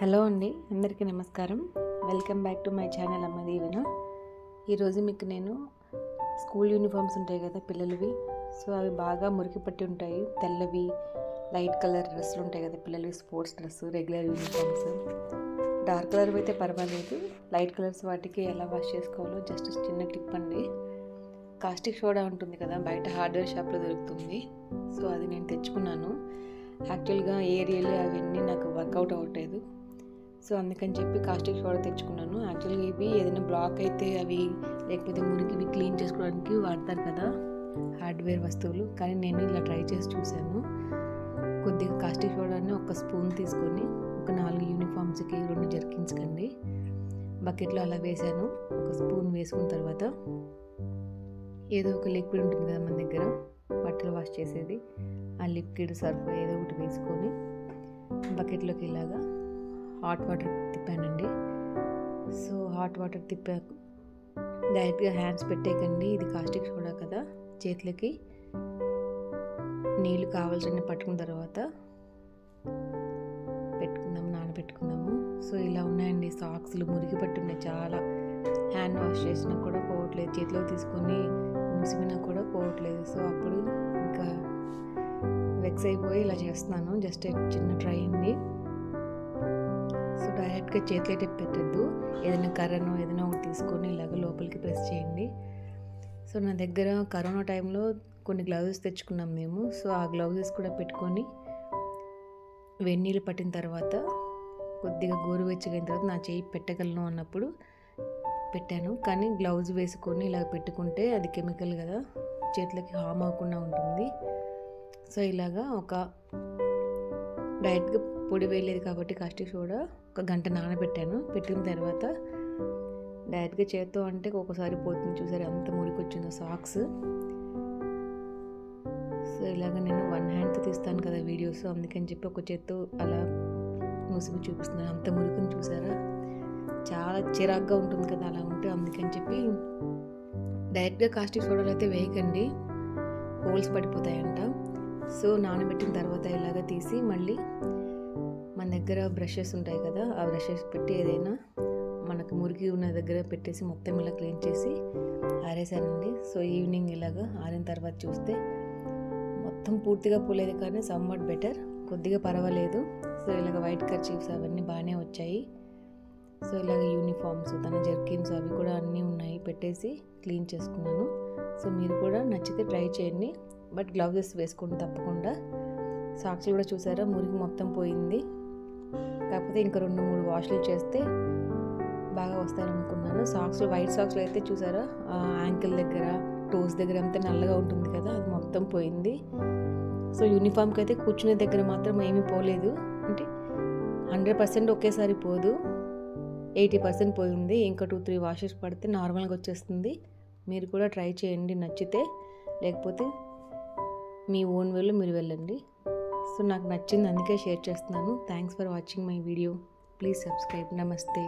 Hello అండి, అందరికీ నమస్కారం. Welcome back to my channel అమ్మ దీవెన. ఈరోజు మీకు నేను స్కూల్ యూనిఫామ్స్ ఉంటాయి కదా పిల్లలవి, సో అవి బాగా మురికి పట్టి ఉంటాయి. తెల్లవి లైట్ కలర్ డ్రెస్సులు ఉంటాయి కదా పిల్లలవి, sports dress, regular uniforms. Dark colour అయితే పర్వాలేదు, లైట్ కలర్స్ వాటికి ఎలా వాష్ చేసుకోవాలో జస్ట్ చిన్న టిప్ అండి. కాస్టిక్ సోడా ఉంటుంది కదా, బయట హార్డ్వేర్ షాప్లో దొరుకుతుంది. సో అది నేను తెచ్చుకున్నాను. యాక్చువల్గా ఏరియల్ అవన్నీ నాకు వర్కౌట్ అవ్వట్లేదు, సో అందుకని చెప్పి కాస్టిక్ సోడా తెచ్చుకున్నాను. యాక్చువల్గా ఇవి ఏదైనా బ్లాక్ అయితే అవి లేకపోతే మురికివి క్లీన్ చేసుకోవడానికి వాడతారు కదా హార్డ్వేర్ వస్తువులు, కానీ నేను ఇలా ట్రై చేసి చూశాను. కొద్దిగా కాస్టిక్ సోడాని ఒక స్పూన్ తీసుకొని ఒక 4 యూనిఫామ్స్కి 2 జర్కిన్స్కి అండి బకెట్లో అలా వేసాను. ఒక స్పూన్ వేసుకున్న తర్వాత ఏదో ఒక లిక్విడ్ ఉంటుంది కదా మన దగ్గర బట్టలు వాష్ చేసేది, ఆ లిక్విడ్ సర్ఫ్ ఏదో ఒకటి వేసుకొని బకెట్లోకి ఇలాగా హాట్ వాటర్ తిప్పానండి. సో హాట్ వాటర్ తిప్పాక డైరెక్ట్గా హ్యాండ్స్ పెట్టేకండి, ఇది కాస్టిక్ సోడా కదా. చేతులకి నీళ్ళు కావాల్సిన పట్టుకున్న తర్వాత నానబెట్టుకుందాము. సో ఇలా ఉన్నాయండి సాక్స్లు, మురికి పట్టున్నాయి చాలా. హ్యాండ్ వాష్ చేసినా కూడా పోవట్లేదు, చేతిలో తీసుకొని ముసిమినా కూడా పోవట్లేదు. సో అప్పుడు ఇంకా వెక్స్ అయిపోయి ఇలా చేస్తున్నాను. జస్ట్ చిన్న ట్రై అండి. సో డైరెక్ట్గా చేతిలో టిప్ పెట్టద్దు, ఏదైనా కర్రనో ఏదైనా ఒకటి తీసుకొని ఇలాగ లోపలికి ప్రెస్ చేయండి. సో నా దగ్గర కరోనా టైంలో కొన్ని గ్లౌజెస్ తెచ్చుకున్నాం మేము. సో ఆ గ్లౌజెస్ కూడా పెట్టుకొని వెన్నీళ్ళు పట్టిన తర్వాత కొద్దిగా గోరువెచ్చగా అయిన తర్వాత నా చేయి పెట్టగలను అన్నప్పుడు పెట్టాను. కానీ గ్లౌజ్ వేసుకొని ఇలా పెట్టుకుంటే అది కెమికల్ కదా, చేతులకి హామ్ అవ్వకుండా ఉంటుంది. సో ఇలాగా ఒక డైరెక్ట్గా పొడి వేయలేదు కాబట్టి కాస్టిక్ సోడా 1 గంట నానబెట్టాను. పెట్టిన తర్వాత డైరెక్ట్గా చేత్తో అంటే ఒక్కొక్కసారి పోతుంది, చూసారు అంత మురికి వచ్చిందో సాక్స్. సో ఇలాగ నేను 1 హ్యాండ్తో తీస్తాను కదా వీడియోస్, అందుకని చెప్పి ఒక చేత్తో అలా ముసిమి చూపిస్తున్నాను. అంత మురికిని చూసారా, చాలా చిరాగ్గా ఉంటుంది కదా అలా ఉంటే. అందుకని చెప్పి డైరెక్ట్గా కాస్టిక్ సోడాలు అయితే వేయకండి, హోల్స్ పడిపోతాయంట. సో నానబెట్టిన తర్వాత ఇలాగ తీసి మళ్ళీ మన దగ్గర బ్రషెస్ ఉంటాయి కదా, ఆ బ్రషెస్ పెట్టి ఏదైనా మనకు మురికి ఉన్న దగ్గర పెట్టేసి మొత్తం ఇలా క్లీన్ చేసి ఆరేసానండి. సో ఈవినింగ్ ఇలాగా ఆరిన తర్వాత చూస్తే మొత్తం పూర్తిగా పోలేదు కానీ సమ్వాట్ బెటర్, కొద్దిగా పర్వాలేదు. సో ఇలాగ వైట్ కర్చీఫ్స్ అవన్నీ బాగానే వచ్చాయి. సో ఇలాగ యూనిఫామ్స్, తన జర్కిన్స్ అవి కూడా అన్నీ ఉన్నాయి, పెట్టేసి క్లీన్ చేసుకున్నాను. సో మీరు కూడా నచ్చితే ట్రై చేయండి, బట్ గ్లౌజెస్ వేసుకోండి తప్పకుండా. సాక్స్ కూడా చూసారా మురికి మొత్తం పోయింది, కాకపోతే ఇంకా 2-3 వాష్లు చేస్తే బాగా వస్తారనుకున్నాను. సాక్స్లో వైట్ సాక్స్లో అయితే చూసారా యాంకిల్ దగ్గర టోస్ దగ్గర అంతా నల్లగా ఉంటుంది కదా, అది మొత్తం పోయింది. సో యూనిఫామ్కి అయితే కూర్చునే దగ్గర మాత్రం ఏమీ పోలేదు, అంటే 100% ఒకేసారి పోదు, 80% పోయింది. ఇంకా 2-3 వాషెస్ పడితే నార్మల్గా వచ్చేస్తుంది. మీరు కూడా ట్రై చేయండి నచ్చితే, లేకపోతే మీ ఓన్ వేలో మీరు వెళ్ళండి. సో నాకు నచ్చింది అందుకే షేర్ చేస్తున్నాను. Thanks for watching my video. Please subscribe. నమస్తే.